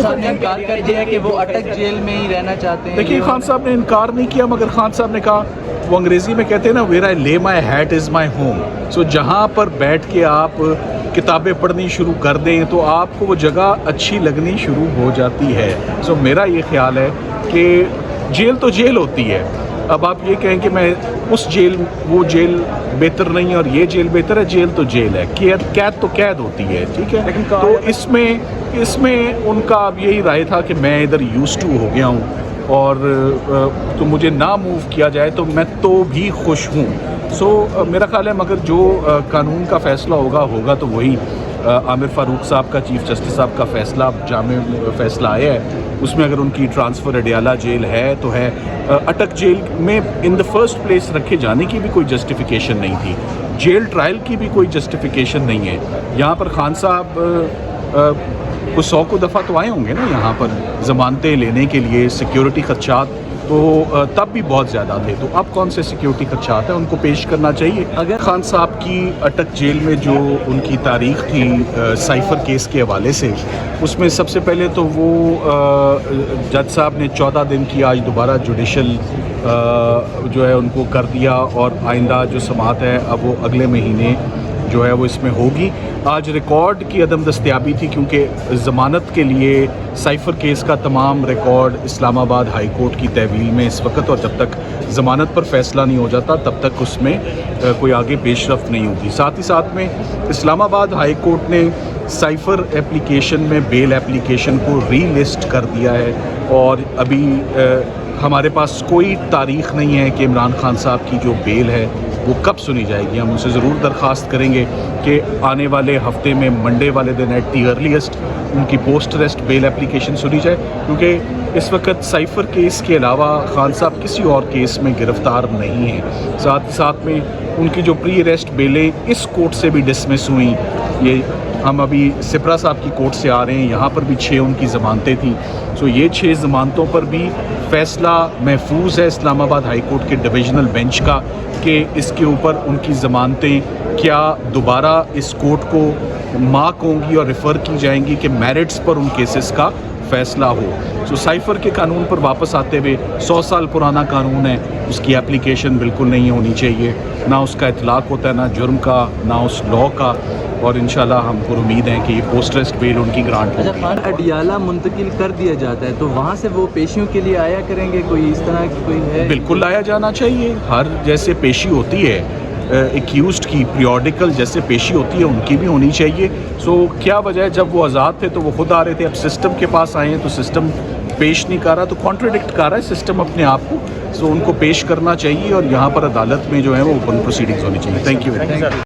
صاحب نے انکار کر دیا کہ وہ اٹک جیل میں ہی رہنا چاہتے ہیں. دیکھیے خان صاحب نے انکار نہیں کیا، مگر خان صاحب نے کہا، وہ انگریزی میں کہتے ہیں نا ویئر آئی لے مائی ہیٹ از مائی ہوم. سو جہاں پر بیٹھ کے آپ کتابیں پڑھنی شروع کر دیں تو آپ کو وہ جگہ اچھی لگنی شروع ہو جاتی ہے. سو میرا یہ خیال ہے کہ جیل تو جیل ہوتی ہے. اب آپ یہ کہیں کہ میں اس جیل وہ جیل بہتر نہیں ہے اور یہ جیل بہتر ہے، جیل تو جیل ہے، قید تو قید ہوتی ہے، ٹھیک ہے. تو اس میں ان کا اب یہی رائے تھا کہ میں ادھر یوز ٹو ہو گیا ہوں اور تو مجھے نہ موو کیا جائے تو میں تو بھی خوش ہوں. سو میرا خیال ہے مگر جو قانون کا فیصلہ ہوگا تو وہی عامر فاروق صاحب کا، چیف جسٹس صاحب کا فیصلہ جامع فیصلہ آیا ہے. اس میں اگر ان کی ٹرانسفر اڈیالہ جیل ہے تو ہے. اٹک جیل میں ان دا فرسٹ پلیس رکھے جانے کی بھی کوئی جسٹیفیکیشن نہیں تھی، جیل ٹرائل کی بھی کوئی جسٹیفیکیشن نہیں ہے. یہاں پر خان صاحب کو 100 کو دفعہ تو آئے ہوں گے نا یہاں پر ضمانتیں لینے کے لیے. سیکیورٹی خدشات تو تب بھی بہت زیادہ تھے، تو اب کون سے سیکیورٹی خدشات ہیں، ان کو پیش کرنا چاہیے. اگر خان صاحب کی اٹک جیل میں جو ان کی تاریخ تھی سائفر کیس کے حوالے سے، اس میں سب سے پہلے تو وہ جج صاحب نے 14 دن کی آج دوبارہ جوڈیشل جو ہے ان کو کر دیا، اور آئندہ جو سماعت ہے اب وہ اگلے مہینے جو ہے وہ اس میں ہوگی. آج ریکارڈ کی عدم دستیابی تھی کیونکہ ضمانت کے لیے سائفر کیس کا تمام ریکارڈ اسلام آباد ہائی کورٹ کی تحویل میں اس وقت، اور جب تک ضمانت پر فیصلہ نہیں ہو جاتا تب تک اس میں کوئی آگے پیش رفت نہیں ہوتی. ساتھ ہی ساتھ میں اسلام آباد ہائی کورٹ نے سائفر ایپلیکیشن میں بیل ایپلیکیشن کو ری لسٹ کر دیا ہے، اور ابھی ہمارے پاس کوئی تاریخ نہیں ہے کہ عمران خان صاحب کی جو بیل ہے وہ کب سنی جائے گی. ہم ان سے ضرور درخواست کریں گے کہ آنے والے ہفتے میں منڈے والے دن ایٹ دی ارلیسٹ ان کی پوسٹ ریسٹ بیل ایپلیکیشن سنی جائے، کیونکہ اس وقت سائفر کیس کے علاوہ خان صاحب کسی اور کیس میں گرفتار نہیں ہیں. ساتھ میں ان کی جو پری ریسٹ بیلیں اس کورٹ سے بھی ڈسمس ہوئیں. یہ ہم ابھی سپرا صاحب کی کورٹ سے آ رہے ہیں، یہاں پر بھی 6 ان کی ضمانتیں تھیں. سو یہ 6 ضمانتوں پر بھی فیصلہ محفوظ ہے اسلام آباد ہائی کورٹ کے ڈویژنل بینچ کا کہ اس کے اوپر ان کی ضمانتیں کیا دوبارہ اس کورٹ کو مارک ہوں گی اور ریفر کی جائیں گی کہ میرٹس پر ان کیسز کا فیصلہ ہو. سو سائفر کے قانون پر واپس آتے ہوئے 100 سال پرانا قانون ہے، اس کی اپلیکیشن بالکل نہیں ہونی چاہیے، نہ اس کا اطلاق ہوتا ہے نہ جرم کا نہ اس لاء کا، اور انشاءاللہ ہم پر امید ہے کہ یہ پوسٹ ریسٹ بیل ان کی گرانٹ ہوگی. اچھا، اڈیالہ منتقل کر دیا جاتا ہے تو وہاں سے وہ پیشیوں کے لیے آیا کریں گے، کوئی اس طرح کی کوئی ہے؟ بالکل آیا جانا چاہیے. ہر جیسے پیشی ہوتی ہے ایکیوزڈ کی پیریوڈیکل جیسے پیشی ہوتی ہے ان کی بھی ہونی چاہیے. سو کیا وجہ ہے، جب وہ آزاد تھے تو وہ خود آ رہے تھے، اب سسٹم کے پاس آئے ہیں تو سسٹم پیش نہیں کر رہا، تو کانٹراڈکٹ کر رہا ہے سسٹم اپنے آپ کو. سو ان کو پیش کرنا چاہیے اور یہاں پر عدالت میں جو ہے وہ اوپن پروسیڈنگز ہونی چاہیے. Thank you.